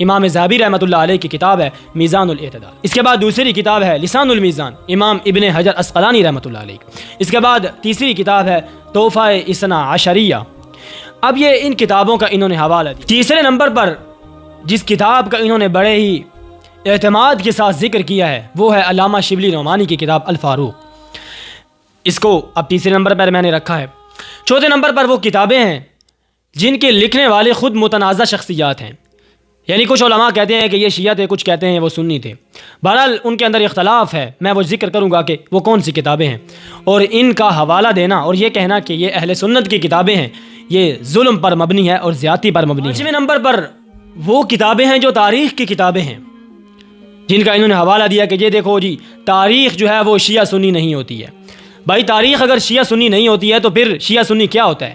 امام ذہبی رحمۃ اللہ علیہ کی کتاب ہے میزان الاعتدال. اس کے بعد دوسری کتاب ہے لسان الميزان امام ابن حجر اسقلانی رحمۃ اللہ علیہ. اس کے بعد تیسری کتاب ہے تحفہ اثنا عشریہ. اب یہ ان کتابوں کا انہوں نے حوالہ دیا. تیسرے نمبر پر جس کتاب کا انہوں نے بڑے ہی اعتماد کے ساتھ ذکر کیا ہے وہ ہے علامہ شبلی نعمانی کی کتاب الفاروق. اس کو اب تیسرے نمبر پر میں نے رکھا ہے. چوتھے نمبر پر وہ کتابیں ہیں جن کے لکھنے والے خود متنازع شخصیات ہیں. یعنی کچھ علماء کہتے ہیں کہ یہ شیعہ تھے, کچھ کہتے ہیں وہ سنی تھے. بہرحال ان کے اندر اختلاف ہے. میں وہ ذکر کروں گا کہ وہ کون سی کتابیں ہیں, اور ان کا حوالہ دینا اور یہ کہنا کہ یہ اہل سنت کی کتابیں ہیں یہ ظلم پر مبنی ہے اور زیادتی پر مبنی ہے. پانچویں نمبر پر وہ کتابیں ہیں جو تاریخ کی کتابیں ہیں جن کا انہوں نے حوالہ دیا کہ یہ دیکھو جی تاریخ جو ہے وہ شیعہ سنی نہیں ہوتی ہے. بھائی تاریخ اگر شیعہ سنی نہیں ہوتی ہے تو پھر شیعہ سنی کیا ہوتا ہے؟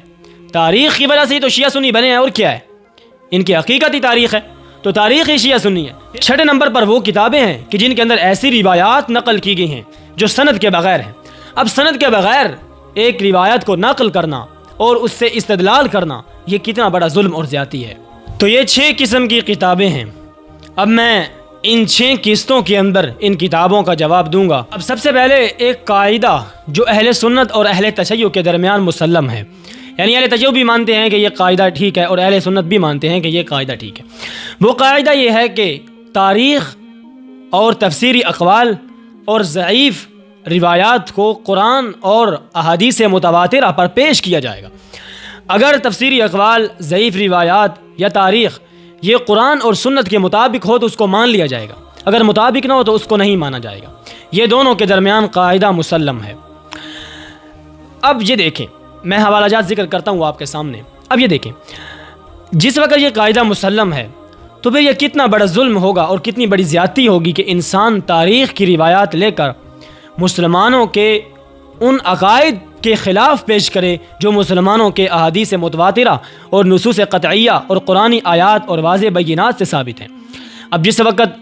تاریخ کی وجہ سے تو شیعہ سنی بنے ہیں, اور کیا ہے؟ ان کی حقیقتی تاریخ ہے تو تاریخ ہی شیعہ سنی ہے. چھٹے نمبر پر وہ کتابیں ہیں کہ جن کے اندر ایسی روایات نقل کی گئی ہیں جو سند کے بغیر ہیں. اب سند کے بغیر ایک روایت کو نقل کرنا اور اس سے استدلال کرنا یہ کتنا بڑا ظلم اور زیادتی ہے. تو یہ 6 قسم کی کتابیں ہیں. اب میں ان 6 قسطوں کے اندر ان کتابوں کا جواب دوں گا. اب سب سے پہلے ایک قاعدہ جو اہل سنت اور اہل تشیع کے درمیان مسلم ہے, یعنی اہل تشیع بھی مانتے ہیں کہ یہ قاعدہ ٹھیک ہے اور اہل سنت بھی مانتے ہیں کہ یہ قاعدہ ٹھیک ہے. وہ قاعدہ یہ ہے کہ تاریخ اور تفسیری اقوال اور ضعیف روایات کو قرآن اور احادیث متواترہ پر پیش کیا جائے گا. اگر تفسیری اقوال, ضعیف روایات یا تاریخ یہ قرآن اور سنت کے مطابق ہو تو اس کو مان لیا جائے گا, اگر مطابق نہ ہو تو اس کو نہیں مانا جائے گا. یہ دونوں کے درمیان قاعدہ مسلم ہے. اب یہ دیکھیں, میں حوالہ جات ذکر کرتا ہوں آپ کے سامنے. اب یہ دیکھیں, جس وقت یہ قاعدہ مسلم ہے تو پھر یہ کتنا بڑا ظلم ہوگا اور کتنی بڑی زیادتی ہوگی کہ انسان تاریخ کی روایات لے کر مسلمانوں کے ان عقائد کے خلاف پیش کرے جو مسلمانوں کے احادیث متواترہ اور نصوص قطعیہ اور قرآنی آیات اور واضح بینات سے ثابت ہیں. اب جس وقت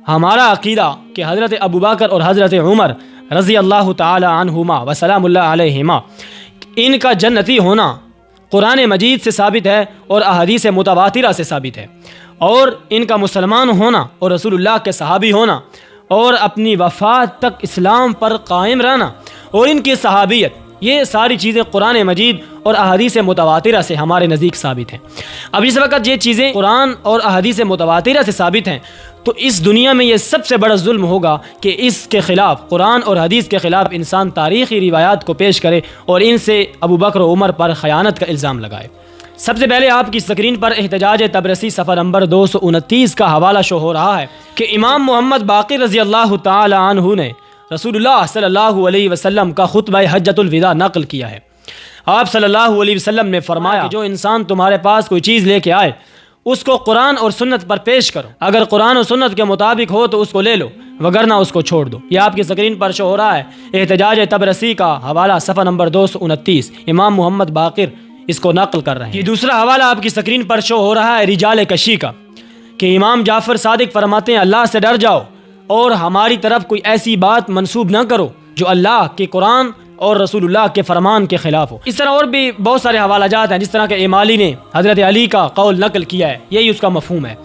ہمارا عقیدہ کہ حضرت ابوبکر اور حضرت عمر رضی اللہ تعالی عنہما و سلام اللہ علیہما ان کا جنتی ہونا قرآن مجید سے ثابت ہے اور احادیث متواترہ سے ثابت ہے, اور ان کا مسلمان ہونا اور رسول اللہ کے صحابی ہونا اور اپنی وفات تک اسلام پر قائم رہنا اور ان کی صحابیت, یہ ساری چیزیں قرآن مجید اور احادیث متواترہ سے ہمارے نزدیک ثابت ہیں. اب اس وقت یہ چیزیں قرآن اور احادیث متواترہ سے ثابت ہیں تو اس دنیا میں یہ سب سے بڑا ظلم ہوگا کہ اس کے خلاف, قرآن اور حدیث کے خلاف انسان تاریخی روایات کو پیش کرے اور ان سے ابوبکر و عمر پر خیانت کا الزام لگائے. سب سے پہلے آپ کی اسکرین پر احتجاج تبرسی صفحہ نمبر 229 کا حوالہ شو ہو رہا ہے کہ امام محمد باقر رضی اللہ تعالی عنہ نے رسول اللہ صلی اللہ علیہ وسلم کا خطبہ حجۃ الوداع نقل کیا ہے. آپ صلی اللہ علیہ وسلم نے فرمایا کہ جو انسان تمہارے پاس کوئی چیز لے کے آئے اس کو قرآن اور سنت پر پیش کرو, اگر قرآن اور سنت کے مطابق ہو تو اس کو لے لو وگرنہ اس کو چھوڑ دو. یہ آپ کی اسکرین پر شو ہو رہا ہے احتجاج تبرسی کا حوالہ صفحہ نمبر 229, امام محمد باقر اس کو نقل کر رہے ہیں. یہ دوسرا حوالہ آپ کی اسکرین پر شو ہو رہا ہے رجال کشی کا کہ امام جعفر صادق فرماتے ہیں اللہ سے ڈر جاؤ اور ہماری طرف کوئی ایسی بات منسوب نہ کرو جو اللہ کے قرآن اور رسول اللہ کے فرمان کے خلاف ہو. اس طرح اور بھی بہت سارے حوالہ جات ہیں, جس طرح کہ امالی نے حضرت علی کا قول نقل کیا ہے, یہی اس کا مفہوم ہے.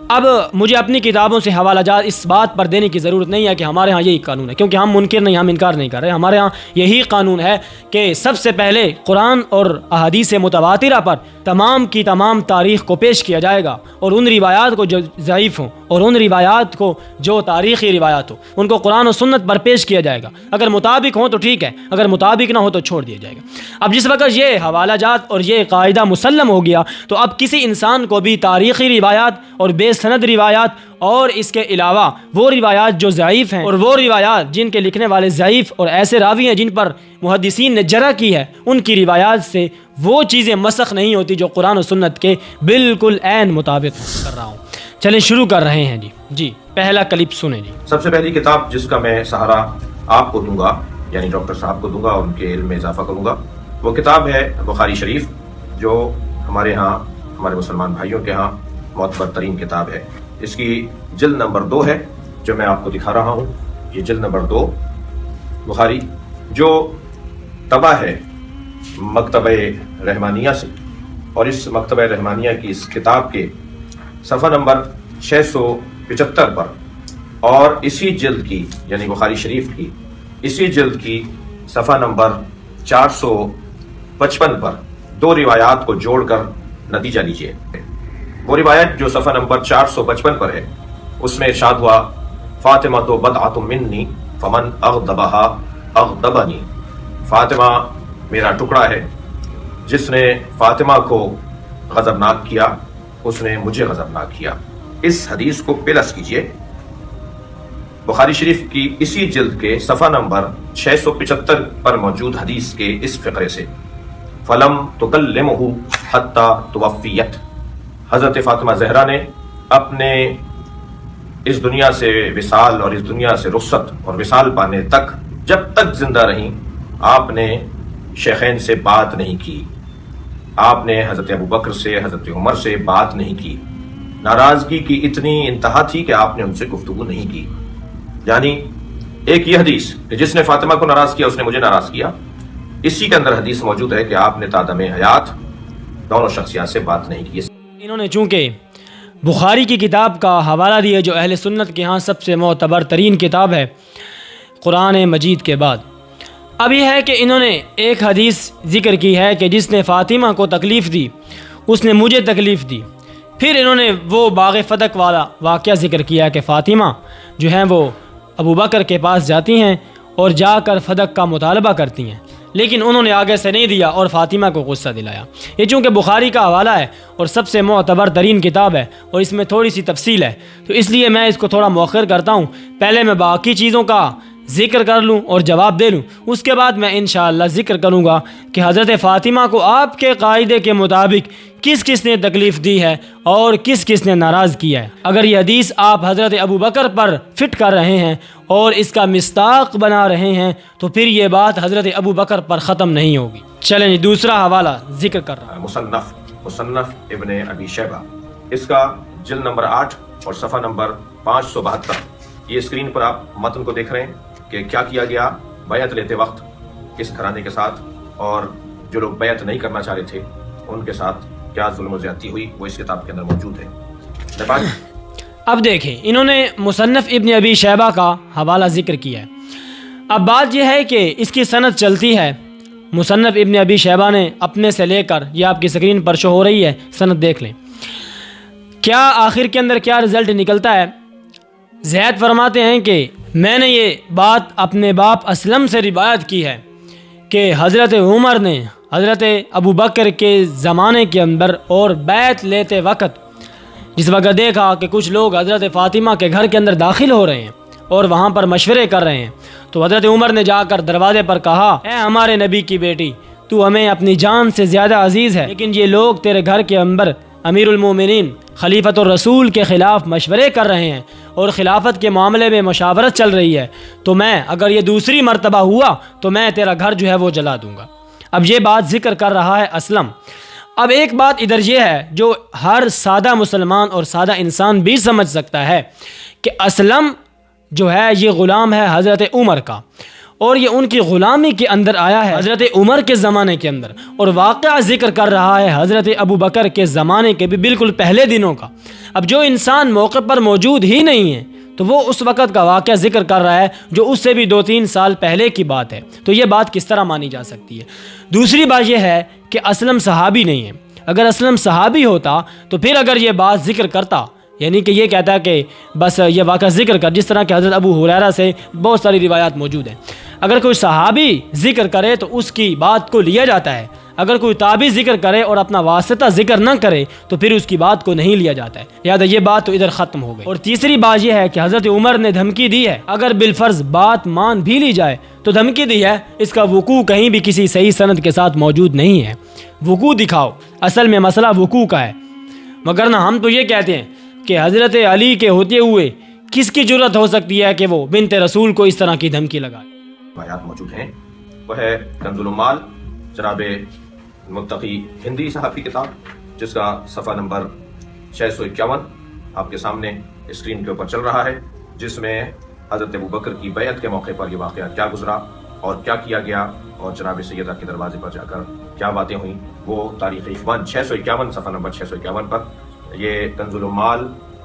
اب مجھے اپنی کتابوں سے حوالہ جات اس بات پر دینے کی ضرورت نہیں ہے کہ ہمارے ہاں یہی قانون ہے, کیونکہ ہم منکر نہیں, ہم انکار نہیں کر رہے. ہمارے ہاں یہی قانون ہے کہ سب سے پہلے قرآن اور احادیث متواترہ پر تمام کی تمام تاریخ کو پیش کیا جائے گا, اور ان روایات کو جو ضعیف ہوں اور ان روایات کو جو تاریخی روایات ہوں ان کو قرآن و سنت پر پیش کیا جائے گا. اگر مطابق ہوں تو ٹھیک ہے, اگر مطابق نہ ہو تو چھوڑ دیا جائے گا. اب جس وقت یہ حوالہ جات اور یہ قاعدہ مسلم ہو گیا تو اب کسی انسان کو بھی تاریخی روایات اور بے سند روایات اور اس کے علاوہ وہ روایات جو ضعیف ہیں اور وہ روایات جن کے لکھنے والے ضعیف اور ایسے راوی ہیں جن پر محدثین نے جرح کی ہے, ان کی روایات سے وہ چیزیں مسخ نہیں ہوتی جو قرآن و سنت کے بالکل عین مطابق کر رہا ہوں. چلیں شروع کر رہے ہیں. جی پہلا کلپ سنیں. جی سب سے پہلی کتاب جس کا میں سہارا آپ کو دوں گا, یعنی ڈاکٹر صاحب کو دوں گا اور ان کے علم میں اضافہ کروں گا, وہ کتاب ہے بخاری شریف, جو ہمارے ہاں ہمارے مسلمان بھائیوں کے ہاں معتبر ترین کتاب ہے. اس کی جلد نمبر 2 ہے جو میں آپ کو دکھا رہا ہوں. یہ جلد نمبر 2 بخاری جو طبع ہے مکتبہ رحمانیہ سے, اور اس مکتبہ رحمانیہ کی اس کتاب کے صفحہ نمبر 675 پر اور اسی جلد کی یعنی بخاری شریف کی اسی جلد کی صفحہ نمبر 455 پر دو روایات کو جوڑ کر نتیجہ لیجئے۔ وہ روایت جو صفحہ نمبر 455 پر ہے اس میں ارشاد ہوا فاطمہ تو بدعۃ منی فمن اغضبها اغضبنی، فاطمہ میرا ٹکڑا ہے، جس نے فاطمہ کو غضبناک کیا اس نے مجھے غضبناک کیا۔ اس حدیث کو پلس کیجئے بخاری شریف کی اسی جلد کے صفحہ نمبر 675 پر موجود حدیث کے اس فقرے سے فلم تکلمہ حتی توفیت، حضرت فاطمہ زہرا نے اپنے اس دنیا سے وصال اور اس دنیا سے رخصت اور وصال پانے تک جب تک زندہ رہیں آپ نے شیخین سے بات نہیں کی، آپ نے حضرت ابوبکر سے حضرت عمر سے بات نہیں کی، ناراضگی کی اتنی انتہا تھی کہ آپ نے ان سے گفتگو نہیں کی۔ یعنی ایک یہ حدیث کہ جس نے فاطمہ کو ناراض کیا اس نے مجھے ناراض کیا، اسی کے اندر حدیث موجود ہے کہ آپ نے تادم حیات دونوں شخصیات سے بات نہیں کی۔ انہوں نے چونکہ بخاری کی کتاب کا حوالہ دیا جو اہل سنت کے ہاں سب سے معتبر ترین کتاب ہے قرآن مجید کے بعد، اب یہ ہے کہ انہوں نے ایک حدیث ذکر کی ہے کہ جس نے فاطمہ کو تکلیف دی اس نے مجھے تکلیف دی، پھر انہوں نے وہ باغ فتق والا واقعہ ذکر کیا کہ فاطمہ جو ہیں وہ ابو بکر کے پاس جاتی ہیں اور جا کر فتق کا مطالبہ کرتی ہیں، لیکن انہوں نے آگے سے نہیں دیا اور فاطمہ کو غصہ دلایا۔ یہ چونکہ بخاری کا حوالہ ہے اور سب سے معتبر ترین کتاب ہے اور اس میں تھوڑی سی تفصیل ہے، تو اس لیے میں اس کو تھوڑا مؤخر کرتا ہوں، پہلے میں باقی چیزوں کا ذکر کر لوں اور جواب دے لوں، اس کے بعد میں انشاءاللہ ذکر کروں گا کہ حضرت فاطمہ کو آپ کے قاعدے کے مطابق کس کس نے تکلیف دی ہے اور کس کس نے ناراض کیا ہے۔ اگر یہ حدیث آپ حضرت ابوبکر پر فٹ کر رہے ہیں اور اس کا مصداق بنا رہے ہیں تو پھر یہ بات حضرت ابوبکر پر ختم نہیں ہوگی۔ چلیں جی دوسرا حوالہ ذکر کر رہا ہوں۔ مصنف ابن ابی شیبہ، اس کا جلد نمبر 8 اور صفحہ نمبر 572، یہ اسکرین پر آپ متن کو دیکھ رہے ہیں کہ کیا کیا گیا بیعت لیتے وقت اس گھرانے کے ساتھ، اور جو لوگ بیعت نہیں کرنا چاہ رہے تھے ان کے ساتھ کیا ظلم و زیادتی ہوئی، وہ اس کتاب کے اندر موجود ہے۔ اب دیکھیں انہوں نے مصنف ابن ابی شیبہ کا حوالہ ذکر کیا ہے۔ اب بات یہ ہے کہ اس کی سند چلتی ہے، مصنف ابن ابی شیبہ نے اپنے سے لے کر، یہ آپ کی اسکرین پر شو ہو رہی ہے، سند دیکھ لیں، کیا آخر کے اندر کیا رزلٹ نکلتا ہے۔ زید فرماتے ہیں کہ میں نے یہ بات اپنے باپ اسلم سے روایت کی ہے کہ حضرت عمر نے حضرت ابوبکر کے زمانے کے اندر اور بیعت لیتے وقت جس وقت دیکھا کہ کچھ لوگ حضرت فاطمہ کے گھر کے اندر داخل ہو رہے ہیں اور وہاں پر مشورے کر رہے ہیں، تو حضرت عمر نے جا کر دروازے پر کہا اے ہمارے نبی کی بیٹی، تو ہمیں اپنی جان سے زیادہ عزیز ہے، لیکن یہ لوگ تیرے گھر کے اندر امیر المومنین خلیفۃ الرسول کے خلاف مشورے کر رہے ہیں اور خلافت کے معاملے میں مشاورت چل رہی ہے، تو میں اگر یہ دوسری مرتبہ ہوا تو میں تیرا گھر جو ہے وہ جلا دوں گا۔ اب یہ بات ذکر کر رہا ہے اسلم۔ اب ایک بات ادھر یہ ہے جو ہر سادہ مسلمان اور سادہ انسان بھی سمجھ سکتا ہے کہ اسلم جو ہے یہ غلام ہے حضرت عمر کا، اور یہ ان کی غلامی کے اندر آیا ہے حضرت عمر کے زمانے کے اندر، اور واقعہ ذکر کر رہا ہے حضرت ابوبکر کے زمانے کے بھی بالکل پہلے دنوں کا۔ اب جو انسان موقع پر موجود ہی نہیں ہے تو وہ اس وقت کا واقعہ ذکر کر رہا ہے جو اس سے بھی 2-3 سال پہلے کی بات ہے، تو یہ بات کس طرح مانی جا سکتی ہے۔ دوسری بات یہ ہے کہ اسلم صحابی نہیں ہے، اگر اسلم صحابی ہوتا تو پھر اگر یہ بات ذکر کرتا، یعنی کہ یہ کہتا ہے کہ بس یہ واقعہ ذکر کر، جس طرح کہ حضرت ابو ہریرہ سے بہت ساری روایات موجود ہیں، اگر کوئی صحابی ذکر کرے تو اس کی بات کو لیا جاتا ہے، اگر کوئی تابعی ذکر کرے اور اپنا واسطہ ذکر نہ کرے تو پھر اس کی بات کو نہیں لیا جاتا ہے، لہٰذا یہ بات تو ادھر ختم ہو گئی۔ اور تیسری بات یہ ہے کہ حضرت عمر نے دھمکی دی ہے، اگر بالفرض بات مان بھی لی جائے تو دھمکی دی ہے، اس کا وقوع کہیں بھی کسی صحیح سند کے ساتھ موجود نہیں ہے۔ وقوع دکھاؤ، اصل میں مسئلہ وقوع کا ہے، مگر نہ ہم تو یہ کہتے ہیں کہ حضرت علی کے ہوتے ہوئے کس کی جرت ہو سکتی ہے کہ وہ بنت رسول کو اس طرح کی دھمکی لگائے۔ روایات موجود ہیں، وہ ہے کنز المال جناب متقی ہندی صاحب کی کتاب، جس کا صفحہ نمبر 651 آپ کے سامنے اسکرین کے اوپر چل رہا ہے، جس میں حضرت ابوبکر کی بیعت کے موقع پر یہ واقعہ کیا گزرا اور کیا کیا گیا اور جناب سیدہ کے دروازے پر جا کر کیا باتیں ہوئیں، وہ تاریخ اخوان 651 صفحہ نمبر 651 پر یہ کنز المال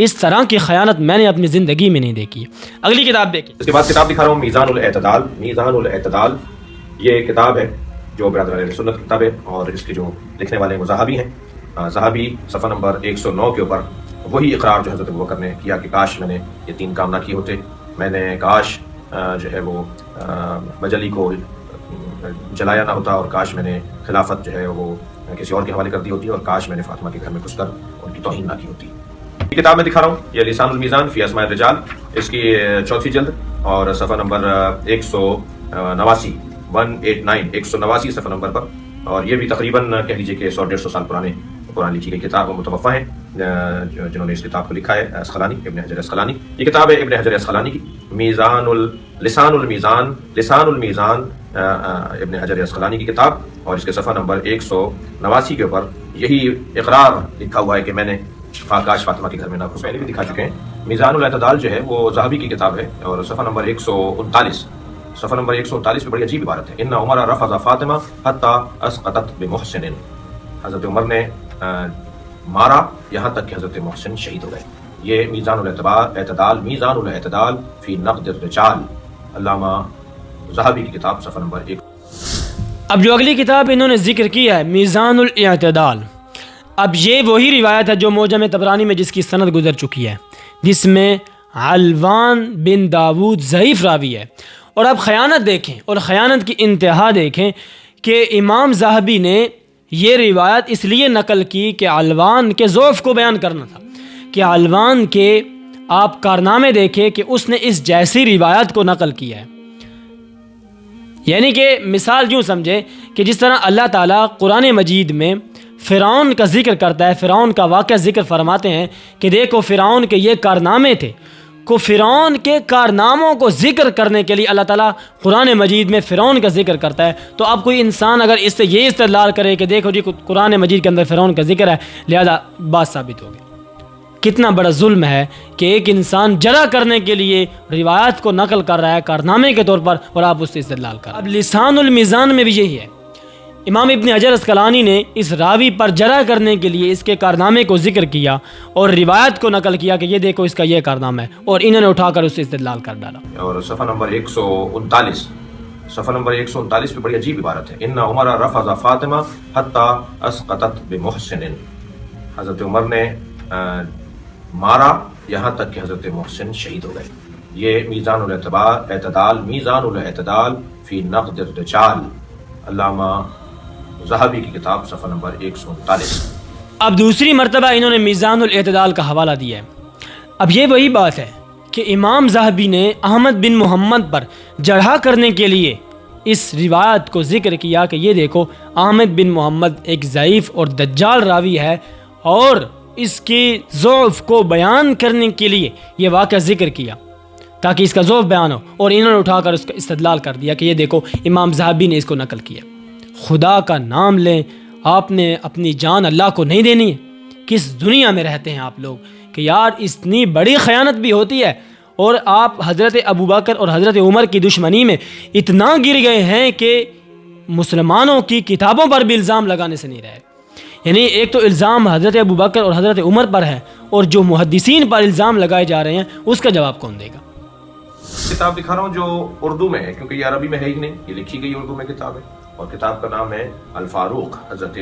اس طرح کی خیانت میں نے اپنی زندگی میں نہیں دیکھی. اگلی کتاب دیکھیں. اس کے بعد کتاب دکھا رہا ہوں میزان الاعتدال. میزان الاعتدال یہ کتاب ہے جو برادران اہل سنت کی کتاب ہے، اور اس کے جو لکھنے والے ہیں وہ ذہبی ہیں. ذہبی صفحہ نمبر 109 کے اوپر وہی اقرار جو حضرت ابوبکر نے کیا کہ کاش میں نے یہ 3 کام نہ کیے ہوتے، میں نے کاش جو ہے وہ بجلی کو جلایا نہ ہوتا، اور کاش میں نے خلافت جو ہے وہ کسی اور کے حوالے کر دی ہوتی، اور کاش میں نے فاطمہ کے گھر میں گھس کر ان کی توہین نہ کی ہوتی. یہ کتاب میں دکھا رہا ہوں، یہ لسان المیزان فی اسماء الرجال، اس کی 4تھی جلد اور صفحہ نمبر 189 189 صفحہ نمبر پر. اور یہ بھی تقریباً کہہ لیجیے کہ 100-150 سال پرانے قرآن لکھی گئی کتاب متوفہ ہیں جنہوں نے اس کتاب کو لکھا ہے، اسقلانی، ابن حجر اسقلانی. یہ کتاب ہے ابن حجر اسقلانی کی، لسان المیزان ابن حجر اسقلانی کی کتاب، اور اس کے صفحہ نمبر 189 کے اوپر یہی اقرار لکھا ہوا ہے کہ میں نے کاش فاطمہ کے گھر میں نہ گھس. پہلے بھی دکھا چکے ہیں. میزان الاعتدال جو ہے وہ ذہبی کی کتاب ہے، اور صفحہ نمبر 139 پہ بڑی عجیب عبارت ہے. ان عمر رفض فاطمہ حتی اسقطت بمحسن، حضرت عمر نے مارا یہاں تک کہ حضرت محسن شہید ہو گئے. یہ میزان الاعتدال فی نقد الرجال، علامہ ذہبی کی کتاب، صفحہ نمبر 1. اب جو اگلی کتاب انہوں نے ذکر کی ہے میزان الاعتدال، اب یہ وہی روایت ہے جو معجم طبرانی میں جس کی سند گزر چکی ہے، جس میں علوان بن داود ضعیف راوی ہے. اور اب خیانت دیکھیں، اور خیانت کی انتہا دیکھیں کہ امام ذہبی نے یہ روایت اس لیے نقل کی کہ علوان کے ضعف کو بیان کرنا تھا، کہ علوان کے آپ کارنامے دیکھیں کہ اس نے اس جیسی روایت کو نقل کیا ہے. یعنی کہ مثال یوں سمجھے کہ جس طرح اللہ تعالیٰ قرآن مجید میں فرعون کا ذکر کرتا ہے، فرعون کا واقعہ ذکر فرماتے ہیں کہ دیکھو فرعون کے یہ کارنامے تھے، کو فرعون کے کارناموں کو ذکر کرنے کے لیے اللہ تعالیٰ قرآن مجید میں فرعون کا ذکر کرتا ہے. تو اب کوئی انسان اگر اس سے یہ استدلال کرے کہ دیکھو جی قرآن مجید کے اندر فرعون کا ذکر ہے لہذا بات ثابت ہوگی. کتنا بڑا ظلم ہے کہ ایک انسان جرح کرنے کے لیے روایت کو نقل کر رہا ہے کارنامے کے طور پر، اور آپ اس سے استدلال کر رہے ہیں. اب لسان المیزان میں بھی یہی ہے، امام ابن حجر اسقلانی نے اس راوی پر جرح کرنے کے لیے اس کے کارنامے کو ذکر کیا اور روایت کو نقل کیا کہ یہ دیکھو اس کا یہ کارنامہ ہے، اور انہوں نے اٹھا کر اس سے استدلال کر ڈالا. اور صفحہ نمبر 139 پہ بڑی عجیب عبارت ہے. ان عمر رفض فاطمہ حتی اسقطت بمحسن، حضرت عمر نے مارا یہاں تک کہ حضرت محسن شہید ہو گئے. یہ میزان الاعتدال فی نقد الرجال، علامہ ذہبی کی کتاب، صفحہ نمبر 139. اب دوسری مرتبہ انہوں نے میزان الاعتدال کا حوالہ دیا ہے. اب یہ وہی بات ہے کہ امام ذہبی نے احمد بن محمد پر جرح کرنے کے لیے اس روایت کو ذکر کیا کہ یہ دیکھو احمد بن محمد ایک ضعیف اور دجال راوی ہے، اور اس کے ضعف کو بیان کرنے کے لیے یہ واقعہ ذکر کیا تاکہ اس کا ضعف بیان ہو، اور انہوں نے اٹھا کر اس کا استدلال کر دیا کہ یہ دیکھو امام ذہبی نے اس کو نقل کیا. خدا کا نام لیں، آپ نے اپنی جان اللہ کو نہیں دینی ہے؟ کس دنیا میں رہتے ہیں آپ لوگ کہ یار اتنی بڑی خیانت بھی ہوتی ہے، اور آپ حضرت ابوبکر اور حضرت عمر کی دشمنی میں اتنا گر گئے ہیں کہ مسلمانوں کی کتابوں پر بھی الزام لگانے سے نہیں رہے. یعنی ایک تو الزام حضرت ابوبکر اور حضرت عمر پر ہے، اور جو محدثین پر الزام لگائے جا رہے ہیں اس کا جواب کون دے گا؟ کتاب دکھا رہا ہوں جو اردو میں ہے، کیونکہ یہ عربی میں ہے ہی نہیں، یہ لکھی گئی اردو میں کتاب ہے، اور کتاب کا نام ہے الفاروق. حضرت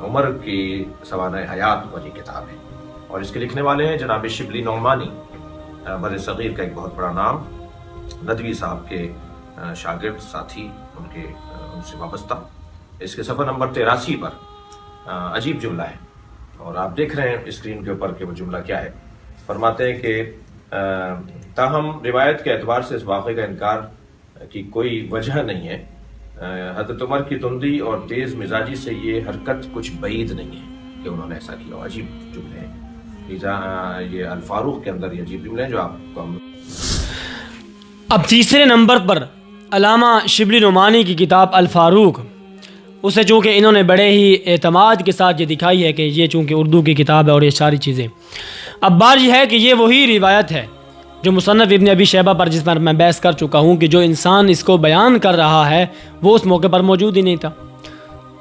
عمر کی سوانح حیات والی کتاب ہے، اور اس کے لکھنے والے ہیں جناب شبلی نعمانی، بر صغیر کا ایک بہت بڑا نام، ندوی صاحب کے شاگرد ساتھی ان سے وابستہ. اس کے صفحہ نمبر 83 پر عجیب جملہ ہے، اور آپ دیکھ رہے ہیں اسکرین کے اوپر کہ وہ جملہ کیا ہے. فرماتے ہیں کہ تاہم روایت کے اعتبار سے اس واقعے کا انکار کی کوئی وجہ نہیں ہے. حضرت عمر کی تندی اور تیز مزاجی سے یہ حرکت کچھ بعید نہیں ہے کہ انہوں نے ایسا کیا. عجیب جملے ہیں یہ الفاروق کے اندر، یہ عجیب جملے ہیں جو آپ کو ہم. اب تیسرے نمبر پر علامہ شبلی نعمانی کی کتاب الفاروق، اسے چونکہ انہوں نے بڑے ہی اعتماد کے ساتھ یہ دکھائی ہے کہ یہ چونکہ اردو کی کتاب ہے اور یہ ساری چیزیں. اب بات یہ ہے کہ یہ وہی روایت ہے جو مصنف ابن ابی شیبہ پر جس پر میں بحث کر چکا ہوں کہ جو انسان اس کو بیان کر رہا ہے وہ اس موقع پر موجود ہی نہیں تھا،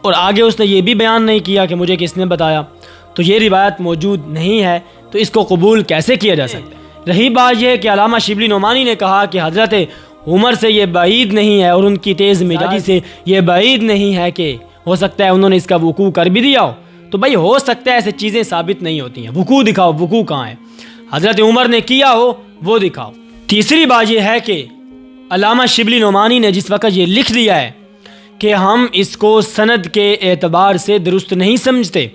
اور آگے اس نے یہ بھی بیان نہیں کیا کہ مجھے کس نے بتایا. تو یہ روایت موجود نہیں ہے، تو اس کو قبول کیسے کیا جا سکتا ہے؟ رہی بات یہ ہے کہ علامہ شبلی نعمانی نے کہا کہ حضرت عمر سے یہ بعید نہیں ہے اور ان کی تیز مزاجی سے یہ بعید نہیں ہے کہ ہو سکتا ہے انہوں نے اس کا وقوع کر بھی دیا ہو. تو بھائی ہو سکتا ہے ایسے چیزیں ثابت نہیں ہوتی ہیں. وقوع دکھاؤ, وقوع کہاں ہے؟ حضرت عمر نے کیا ہو وہ دکھاؤ. تیسری بات یہ ہے کہ علامہ شبلی نعمانی نے جس وقت یہ لکھ دیا ہے کہ ہم اس کو سند کے اعتبار سے درست نہیں سمجھتے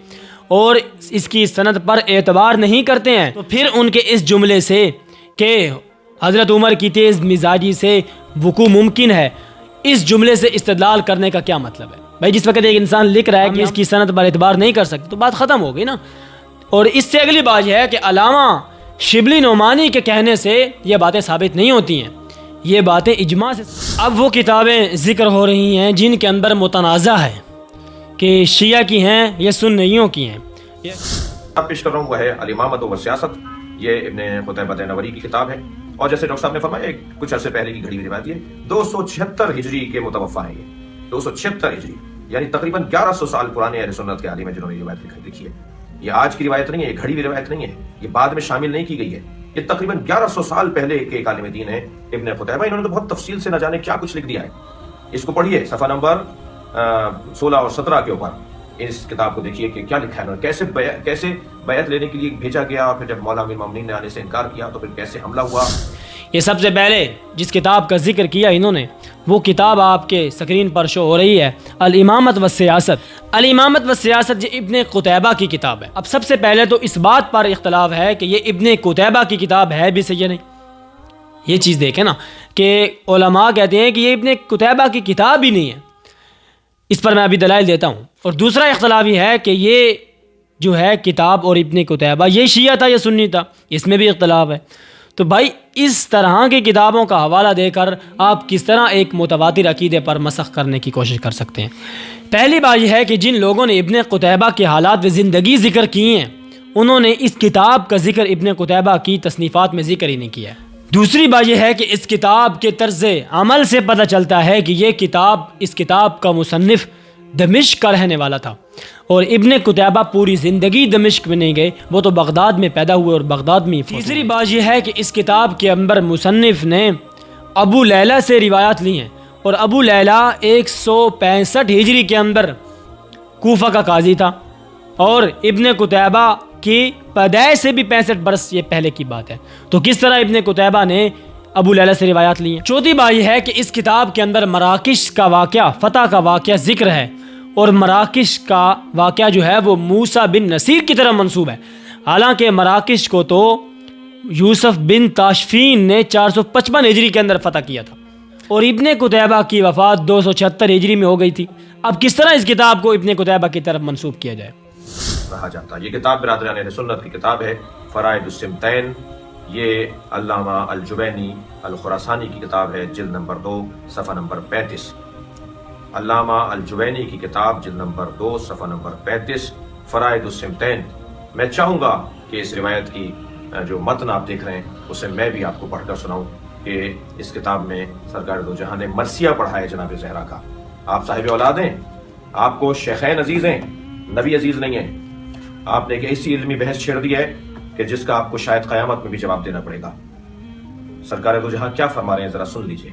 اور اس کی سند پر اعتبار نہیں کرتے ہیں, تو پھر ان کے اس جملے سے کہ حضرت عمر کی تیز مزاجی سے وقوع ممکن ہے, اس جملے سے استدلال کرنے کا کیا مطلب ہے؟ بھائی جس وقت ایک انسان لکھ رہا ہے کہ اس کی سند پر اعتبار نہیں کر سکتے تو بات ختم ہو گئی نا. اور اس سے اگلی بات یہ ہے کہ علامہ شبلی نعمانی کے کہنے سے یہ باتیں ثابت نہیں ہوتی ہیں, یہ باتیں اجماع سے. اب وہ کتابیں ذکر ہو رہی ہیں جن کے اندر متنازع ہے کہ شیعہ کی ہیں یا سنیوں کی ہیں. اب پیش کر رہا ہوں وہ ہے الامامۃ والسیاست. یہ ابن قتیبہ نوری کی کتاب ہے اور جیسے ڈاکٹر صاحب نے فرمایا کچھ عرصے پہلے کی گھڑی ہوئی روایت ہے. 276 ہجری کے متوفا ہے. یہ 276 ہجری یعنی تقریباً 1100 سال پرانے اہل سنت کے عالم ہیں جنہوں نے یہ روایت لکھی ہے. یہ آج کی روایت نہیں ہے, یہ گھڑی ہوئی روایت نہیں ہے, یہ بعد میں شامل نہیں کی گئی ہے. یہ تقریباً 1100 سال پہلے کے ایک عالم دین ہے ابن قتیبہ. انہوں نے تو بہت تفصیل سے نہ جانے کیا کچھ لکھ دیا ہے. اس کو پڑھیے صفحہ نمبر 16 اور 17 کے اوپر اس کتاب کو دیکھیے کہ کیا لکھا ہے انہوں نے. کیسے بیعت لینے کے لیے بھیجا گیا اور پھر جب مولا امیر المومنین نے آنے سے انکار کیا تو پھر کیسے حملہ ہوا. یہ سب سے پہلے جس کتاب کا ذکر کیا انہوں نے وہ کتاب آپ کے سکرین پر شو ہو رہی ہے, الامامۃ والسیاست. الامامۃ والسیاست یہ ابن قتیبہ کی کتاب ہے. اب سب سے پہلے تو اس بات پر اختلاف ہے کہ یہ ابن قتیبہ کی کتاب ہے بھی صحیح نہیں. یہ چیز دیکھیں نا کہ علماء کہتے ہیں کہ یہ ابن قتیبہ کی کتاب ہی نہیں ہے. اس پر میں ابھی دلائل دیتا ہوں. اور دوسرا اختلاف یہ ہے کہ یہ جو ہے کتاب اور ابن قتیبہ یہ شیعہ تھا یا سنی تھا, اس میں بھی اختلاف ہے. تو بھائی اس طرح کی کتابوں کا حوالہ دے کر آپ کس طرح ایک متواتر عقیدے پر مسخ کرنے کی کوشش کر سکتے ہیں؟ پہلی بات یہ ہے کہ جن لوگوں نے ابن قتیبہ کے حالات و زندگی ذکر کی ہیں انہوں نے اس کتاب کا ذکر ابن قتیبہ کی تصنیفات میں ذکر ہی نہیں کیا ہے. دوسری بات یہ ہے کہ اس کتاب کے طرز عمل سے پتہ چلتا ہے کہ یہ کتاب اس کتاب کا مصنف دمشق کا رہنے والا تھا اور ابن قتیبہ پوری زندگی دمشق میں نہیں گئے, وہ تو بغداد میں پیدا ہوئے اور بغداد میں. تیسری بات یہ ہے کہ اس کتاب کے اندر مصنف نے ابو لیلہ سے روایات لی ہیں اور ابو لیلہ 165 ہجری کے اندر کوفہ کا قاضی تھا اور ابن قتیبہ کی پیدائش سے بھی 65 برس یہ پہلے کی بات ہے. تو کس طرح ابن قتیبہ نے ابو لیلہ سے روایات لی ہیں؟ چوتھی بات یہ ہے کہ اس کتاب کے اندر مراکش کا واقعہ, فتح کا واقعہ ذکر ہے اور مراکش کا واقعہ جو ہے وہ موسیٰ بن نصیر کی طرف منسوب ہے. حالانکہ مراکش کو تو یوسف بن تاشفین نے 455 ہجری کے اندر فتح کیا تھا اور ابن قتیبہ کی وفات 276 ہجری میں ہو گئی تھی. اب کس طرح اس کتاب کو ابن قتیبہ کی طرف منسوب کیا جائے؟ رہا جاتا. یہ کتاب برادران اہل سنت کی کتاب ہے, فرائض السمتین. یہ علامہ الجوینی الخراسانی کی کتاب ہے, جلد نمبر 2 صفحہ نمبر 35. علامہ الجوینی کی کتاب جلد نمبر 2 صفحہ نمبر 35, فرائض السمتین. میں چاہوں گا کہ اس روایت کی جو متن آپ دیکھ رہے ہیں اسے میں بھی آپ کو پڑھ کر سناؤں کہ اس کتاب میں سرکار دو جہاں نے مرثیہ پڑھا ہے جناب زہرا کا. آپ صاحب اولاد ہیں, آپ کو شیخین عزیز ہیں, نبی عزیز نہیں ہیں. آپ نے ایک ایسی علمی بحث چھیڑ دی ہے کہ جس کا آپ کو شاید قیامت میں بھی جواب دینا پڑے گا. سرکار دو جہاں کیا فرما رہے ہیں ذرا سن لیجئے.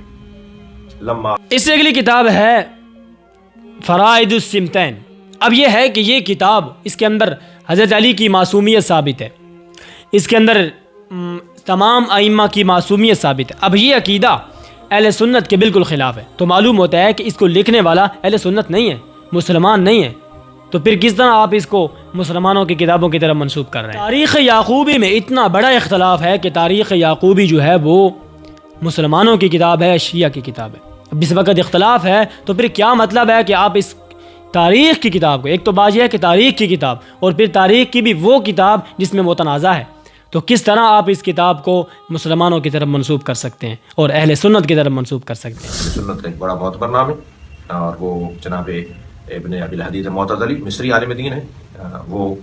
لما اس سے اگلی کتاب ہے فرائض السمتین. اب یہ ہے کہ یہ کتاب اس کے اندر حضرت علی کی معصومیت ثابت ہے, اس کے اندر تمام ائمہ کی معصومیت ثابت ہے. اب یہ عقیدہ اہل سنت کے بالکل خلاف ہے, تو معلوم ہوتا ہے کہ اس کو لکھنے والا اہل سنت نہیں ہے, مسلمان نہیں ہے. تو پھر کس طرح آپ اس کو مسلمانوں کی کتابوں کی طرف منسوب کر رہے ہیں؟ تاریخ یعقوبی میں اتنا بڑا اختلاف ہے کہ تاریخ یعقوبی جو ہے وہ مسلمانوں کی کتاب ہے, شیعہ کی کتاب ہے. اب اس وقت اختلاف ہے تو پھر کیا مطلب ہے کہ آپ اس تاریخ کی کتاب کو, ایک تو بات یہ ہے کہ تاریخ کی کتاب اور پھر تاریخ کی بھی وہ کتاب جس میں متنازع ہے, تو کس طرح آپ اس کتاب کو مسلمانوں کی طرف منسوب کر سکتے ہیں اور اہل سنت کی طرف منسوب کر سکتے ہیں؟ سنت کا ایک بڑا بہت بڑا نام ہے اور وہ جناب ابن ابی الحدید معتزلی مصری عالم دین ہے. وہ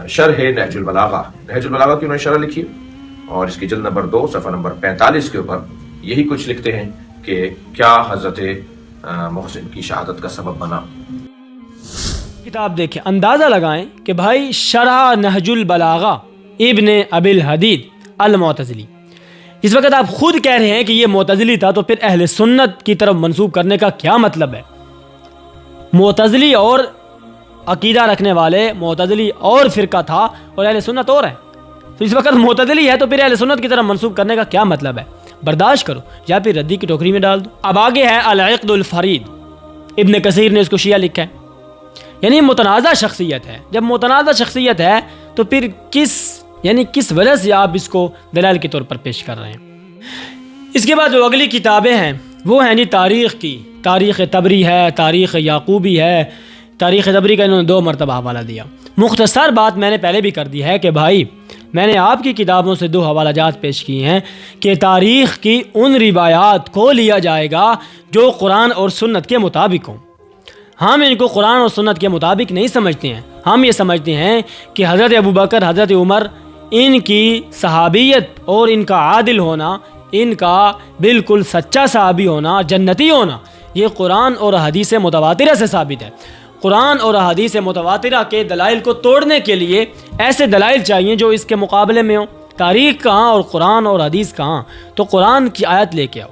شرح نہج البلاغہ, نہج البلاغہ کی انہوں نے شرح لکھی اور اس کی جلد نمبر 2 صفحہ نمبر 45 کے اوپر یہی کچھ لکھتے ہیں کہ کیا حضرت محسن کی شہادت کا سبب بنا. کتاب دیکھیں, اندازہ لگائیں کہ بھائی شرح نہج البلاغہ ابن ابی الحدید المعتزلی۔ اس وقت آپ خود کہہ رہے ہیں کہ یہ معتزلی تھا، تو پھر اہل سنت کی طرف منسوب کرنے کا کیا مطلب ہے؟ معتزلی اور عقیدہ رکھنے والے، معتزلی اور فرقہ تھا اور اہل سنت اور ہے، تو اس وقت معتزلی ہے تو پھر اہل سنت کی طرف منسوب کرنے کا کیا مطلب ہے؟ برداشت کرو یا پھر ردی کی ٹوکری میں ڈال دو۔ اب آگے ہے العقد الفرید، ابن کثیر نے اس کو شیعہ لکھا ہے، یعنی متنازع شخصیت ہے۔ جب متنازع شخصیت ہے تو پھر کس وجہ سے آپ اس کو دلائل کے طور پر پیش کر رہے ہیں؟ اس کے بعد جو اگلی کتابیں ہیں وہ ہیں تاریخ کی، تاریخ طبری ہے، تاریخ یعقوبی ہے۔ تاریخ طبری کا انہوں نے 2 مرتبہ حوالہ دیا۔ مختصر بات میں نے پہلے بھی کر دی ہے کہ بھائی میں نے آپ کی کتابوں سے 2 حوالہ جات پیش کی ہیں کہ تاریخ کی ان روایات کو لیا جائے گا جو قرآن اور سنت کے مطابق ہوں۔ ہم ان کو قرآن اور سنت کے مطابق نہیں سمجھتے ہیں، ہم یہ سمجھتے ہیں کہ حضرت ابوبکر، حضرت عمر، ان کی صحابیت اور ان کا عادل ہونا، ان کا بالکل سچا صحابی ہونا، جنتی ہونا، یہ قرآن اور حدیث متواترہ سے ثابت ہے۔ قرآن اور حدیث متواترہ کے دلائل کو توڑنے کے لیے ایسے دلائل چاہیے جو اس کے مقابلے میں ہوں۔ تاریخ کہاں اور قرآن اور حدیث کہاں؟ تو قرآن کی آیت لے کے آؤ،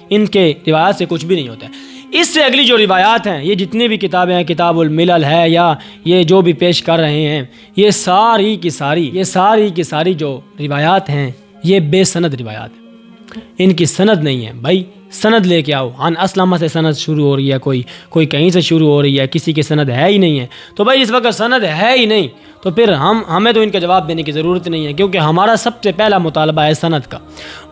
ان کے روایات سے کچھ بھی نہیں ہوتا ہے۔ اس سے اگلی جو روایات ہیں، یہ جتنی بھی کتابیں ہیں، کتاب الملل ہے یا یہ جو بھی پیش کر رہے ہیں، یہ ساری کی ساری جو روایات ہیں یہ بے سند روایات ہیں، ان کی سند نہیں ہے۔ بھائی سند لے کے آؤ، عن اسلمہ سے سند شروع ہو رہی ہے، کوئی کہیں سے شروع ہو رہی ہے، کسی کی سند ہے ہی نہیں ہے۔ تو بھائی اس وقت سند ہے ہی نہیں تو پھر ہمیں تو ان کا جواب دینے کی ضرورت نہیں ہے، کیونکہ ہمارا سب سے پہلا مطالبہ ہے سند کا،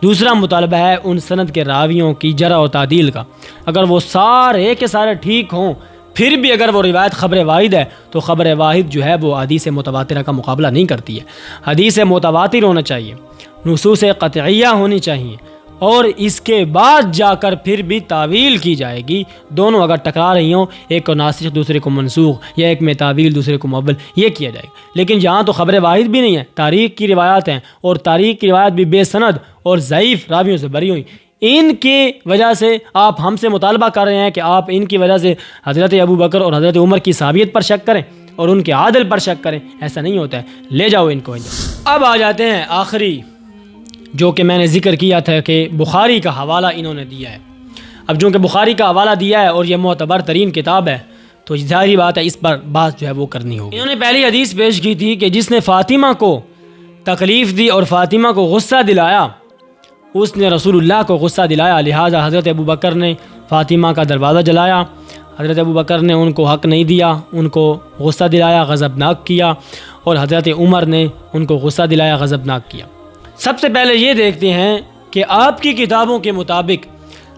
دوسرا مطالبہ ہے ان سند کے راویوں کی جرح و تعدیل کا۔ اگر وہ سارے کے سارے ٹھیک ہوں، پھر بھی اگر وہ روایت خبر واحد ہے تو خبر واحد جو ہے وہ حدیث متواترہ کا مقابلہ نہیں کرتی ہے۔ حدیث متواتر ہونا چاہیے، نصوص قطعیہ ہونی چاہیے، اور اس کے بعد جا کر پھر بھی تعویل کی جائے گی۔ دونوں اگر ٹکرا رہی ہوں، ایک کو ناسخ دوسرے کو منسوخ، یا ایک میں تعویل دوسرے کو مؤول، یہ کیا جائے گا۔ لیکن یہاں تو خبر واحد بھی نہیں ہے، تاریخ کی روایات ہیں، اور تاریخ کی روایت بھی بے سند اور ضعیف راویوں سے بری ہوئی۔ ان کی وجہ سے آپ ہم سے مطالبہ کر رہے ہیں کہ آپ ان کی وجہ سے حضرت ابوبکر اور حضرت عمر کی صحابیت پر شک کریں اور ان کے عادل پر شک کریں، ایسا نہیں ہوتا ہے۔ لے جاؤ ان کو۔ اب آ جاتے ہیں آخری جو کہ میں نے ذکر کیا تھا کہ بخاری کا حوالہ انہوں نے دیا ہے۔ اب چونکہ بخاری کا حوالہ دیا ہے اور یہ معتبر ترین کتاب ہے تو ظاہری بات ہے اس پر بات جو ہے وہ کرنی ہوگی۔ انہوں نے پہلی حدیث پیش کی تھی کہ جس نے فاطمہ کو تکلیف دی اور فاطمہ کو غصہ دلایا، اس نے رسول اللہ کو غصہ دلایا، لہٰذا حضرت ابوبکر نے فاطمہ کا دروازہ جلایا، حضرت ابوبکر نے ان کو حق نہیں دیا، ان کو غصہ دلایا، غضبناک کیا، اور حضرت عمر نے ان کو غصہ دلایا، غضبناک کیا۔ سب سے پہلے یہ دیکھتے ہیں کہ آپ کی کتابوں کے مطابق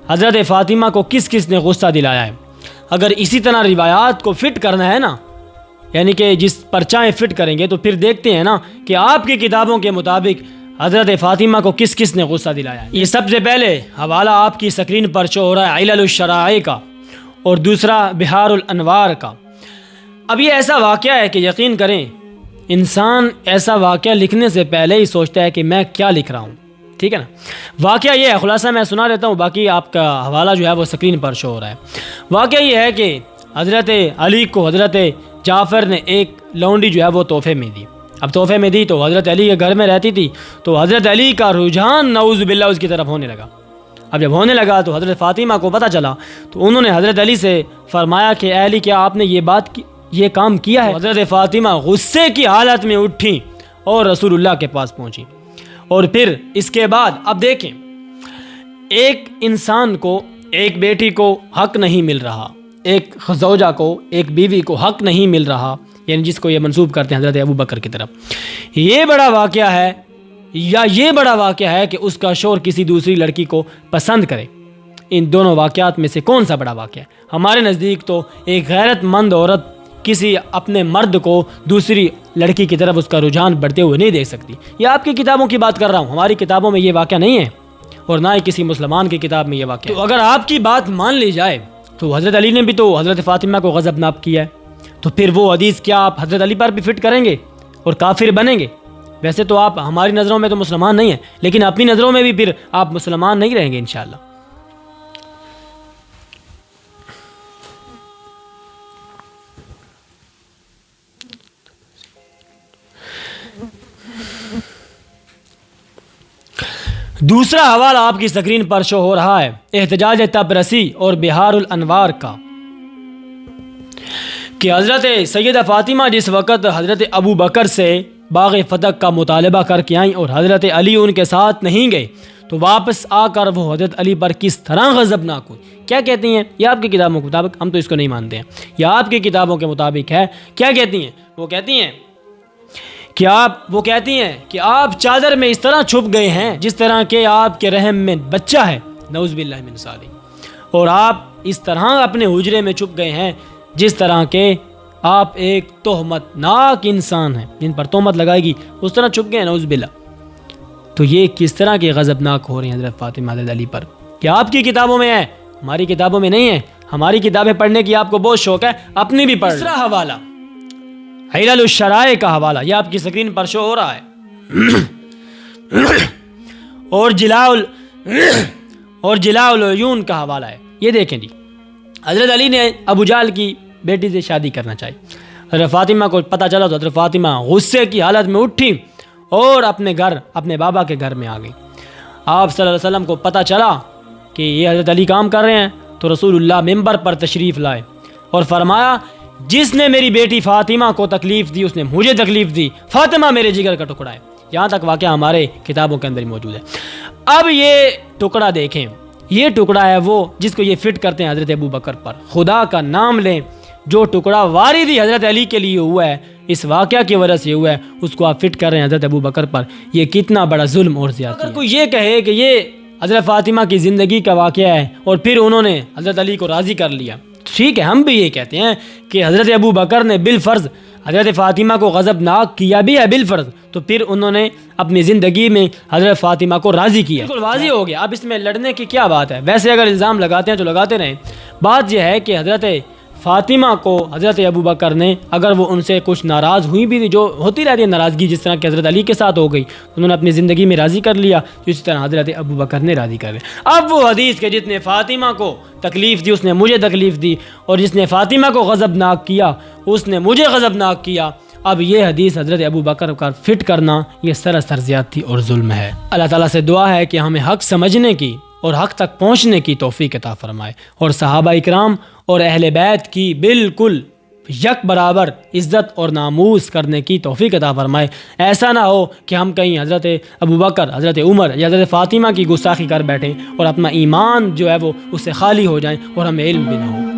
حضرت فاطمہ کو کس کس نے غصہ دلایا ہے۔ اگر اسی طرح روایات کو فٹ کرنا ہے نا، یعنی کہ جس پرچائیں فٹ کریں گے، تو پھر دیکھتے ہیں نا کہ آپ کی کتابوں کے مطابق حضرت فاطمہ کو کس کس نے غصہ دلایا ہے۔ یہ سب سے پہلے حوالہ آپ کی سکرین پر شو ہو رہا ہے علل الشرائع کا، اور دوسرا بحار الانوار کا۔ اب یہ ایسا واقعہ ہے کہ یقین کریں انسان ایسا واقعہ لکھنے سے پہلے ہی سوچتا ہے کہ میں کیا لکھ رہا ہوں، ٹھیک ہے نا۔ واقعہ یہ ہے، خلاصہ میں سنا دیتا ہوں، باقی آپ کا حوالہ جو ہے وہ سکرین پر شو ہو رہا ہے۔ واقعہ یہ ہے کہ حضرت علی کو حضرت جعفر نے ایک لونڈی جو ہے وہ تحفے میں دی۔ اب تحفے میں دی تو حضرت علی کے گھر میں رہتی تھی، تو حضرت علی کا رجحان نعوذ باللہ اس کی طرف ہونے لگا۔ اب جب ہونے لگا تو حضرت فاطمہ کو پتہ چلا، تو انہوں نے حضرت علی سے فرمایا کہ اے علی کیا آپ نے یہ کام کیا ہے؟ حضرت فاطمہ غصے کی حالت میں اٹھی اور رسول اللہ کے پاس پہنچی، اور پھر اس کے بعد اب دیکھیں، ایک انسان کو، ایک بیٹی کو حق نہیں مل رہا، ایک زوجہ کو، ایک بیوی کو حق نہیں مل رہا، یعنی جس کو یہ منسوب کرتے ہیں حضرت ابوبکر کی طرف، یہ بڑا واقعہ ہے یا یہ بڑا واقعہ ہے کہ اس کا شوہر کسی دوسری لڑکی کو پسند کرے؟ ان دونوں واقعات میں سے کون سا بڑا واقعہ ہے؟ ہمارے نزدیک تو ایک غیرت مند عورت کسی اپنے مرد کو دوسری لڑکی کی طرف اس کا رجحان بڑھتے ہوئے نہیں دیکھ سکتی۔ یہ آپ کی کتابوں کی بات کر رہا ہوں، ہماری کتابوں میں یہ واقعہ نہیں ہے، اور نہ ہی کسی مسلمان کی کتاب میں یہ واقعہ ہے۔ تو اگر آپ کی بات مان لی جائے تو حضرت علی نے بھی تو حضرت فاطمہ کو غضبناک کیا ہے، تو پھر وہ حدیث کیا آپ حضرت علی پر بھی فٹ کریں گے اور کافر بنیں گے؟ ویسے تو آپ ہماری نظروں میں تو مسلمان نہیں ہیں، لیکن اپنی نظروں میں بھی پھر آپ مسلمان نہیں رہیں گے انشاءاللہ۔ دوسرا حوالہ آپ کی سکرین پر شو ہو رہا ہے احتجاج تبرسی اور بہار الانوار کا، کہ حضرت سیدہ فاطمہ جس وقت حضرت ابو بکر سے باغ فتح کا مطالبہ کر کے آئیں اور حضرت علی ان کے ساتھ نہیں گئے، تو واپس آ کر وہ حضرت علی پر کس طرح غضبناک ہوئی. کیا کہتی ہیں؟ یہ آپ کی کتابوں کے مطابق، ہم تو اس کو نہیں مانتے ہیں، یہ آپ کی کتابوں کے مطابق ہے. کیا کہتی ہیں؟ وہ کہتی ہیں کہ آپ چادر میں اس طرح چھپ گئے ہیں جس طرح کہ آپ کے رحم میں بچہ ہے، نعوذ باللہ من ذالک، اور آپ اس طرح اپنے حجرے میں چھپ گئے ہیں جس طرح کہ آپ ایک تہمت ناک انسان ہیں، جن پر تہمت لگائے گی اس طرح چھپ گئے ہیں، نعوذ باللہ. تو یہ کس طرح کے غضبناک ہو رہی ہیں حضرت فاطمہ حضرت علی پر؟ کیا آپ کی کتابوں میں ہے؟ ہماری کتابوں میں نہیں ہے. ہماری کتابیں پڑھنے کی آپ کو بہت شوق ہے، اپنی بھی پڑھ. تیسرا حوالہ علل الشرائع کا حوالہ، یہ آپ کی سکرین پر شو ہو رہا ہے، اور جلاء العیون کا حوالہ ہے. یہ دیکھیں جی، حضرت علی نے ابو جہل کی بیٹی سے شادی کرنا چاہی. حضرت فاطمہ کو پتہ چلا تو حضرت فاطمہ غصے کی حالت میں اٹھی اور اپنے بابا کے گھر میں آ گئی. آپ صلی اللہ علیہ وسلم کو پتہ چلا کہ یہ حضرت علی کام کر رہے ہیں تو رسول اللہ ممبر پر تشریف لائے اور فرمایا، جس نے میری بیٹی فاطمہ کو تکلیف دی اس نے مجھے تکلیف دی، فاطمہ میرے جگر کا ٹکڑا ہے. یہاں تک واقعہ ہمارے کتابوں کے اندر موجود ہے. اب یہ ٹکڑا دیکھیں، یہ ٹکڑا ہے وہ جس کو یہ فٹ کرتے ہیں حضرت ابو بکر پر. خدا کا نام لیں، جو ٹکڑا واردی حضرت علی کے لیے ہوا ہے، اس واقعہ کی وجہ سے ہوا ہے، اس کو آپ فٹ کر رہے ہیں حضرت ابو بکر پر. یہ کتنا بڑا ظلم اور زیادتی ہے. اگر کوئی یہ کہے کہ یہ حضرت فاطمہ کی زندگی کا واقعہ ہے اور پھر انہوں نے حضرت علی کو راضی کر لیا، ٹھیک ہے، ہم بھی یہ کہتے ہیں کہ حضرت ابو بکر نے بالفرض حضرت فاطمہ کو غضبناک کیا بھی ہے بالفرض، تو پھر انہوں نے اپنی زندگی میں حضرت فاطمہ کو راضی کیا. بالکل واضح ہو گیا. اب اس میں لڑنے کی کیا بات ہے؟ ویسے اگر الزام لگاتے ہیں تو لگاتے رہیں. بات یہ ہے کہ حضرت فاطمہ کو حضرت ابو بکر نے، اگر وہ ان سے کچھ ناراض ہوئی بھی، جو ہوتی رہتی ہے ناراضگی، جس طرح کہ حضرت علی کے ساتھ ہو گئی، انہوں نے اپنی زندگی میں راضی کر لیا، اسی طرح حضرت ابو بکر نے راضی کر لیا. اب وہ حدیث کہ جس نے فاطمہ کو تکلیف دی اس نے مجھے تکلیف دی، اور جس نے فاطمہ کو غضبناک کیا اس نے مجھے غضبناک کیا، اب یہ حدیث حضرت ابو بکر کا فٹ کرنا یہ سراسر زیادتی اور ظلم ہے. اللہ تعالیٰ سے دعا ہے کہ ہمیں حق سمجھنے کی اور حق تک پہنچنے کی توفیق عطا فرمائے، اور صحابہ اکرام اور اہل بیت کی بالکل یک برابر عزت اور ناموس کرنے کی توفیق عطا فرمائے. ایسا نہ ہو کہ ہم کہیں حضرت ابو بکر، حضرت عمر یا حضرت فاطمہ کی گستاخی کر بیٹھیں اور اپنا ایمان جو ہے وہ اس سے خالی ہو جائیں اور ہمیں علم بھی نہ ہو.